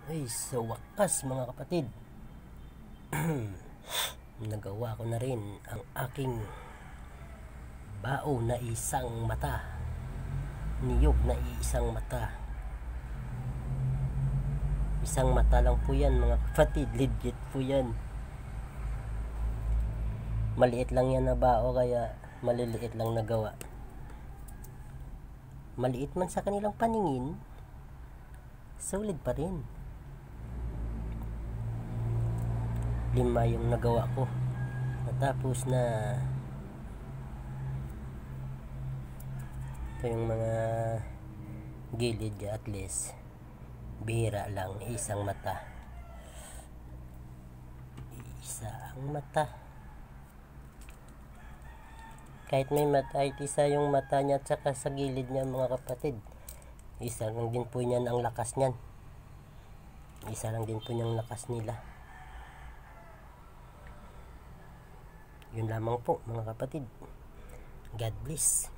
Ay, sa wakas mga kapatid, nagawa ko na rin ang aking bao na isang mata, niyog na isang mata. Isang mata lang po yan mga kapatid, legit po yan. Maliit lang yan na bao, kaya maliliit lang nagawa. Maliit man sa kanilang paningin, solid pa rin. 5 yung nagawa ko. Natapos na. Ito yung mga gilid, at least bihira lang, isang mata. Isang mata. Kahit may mata, kahit isa yung mata niya at saka sa gilid niya mga kapatid, isa lang din po niyan ang lakas niyan. Isa lang din po niyang lakas nila. Yun lamang po mga kapatid. God bless.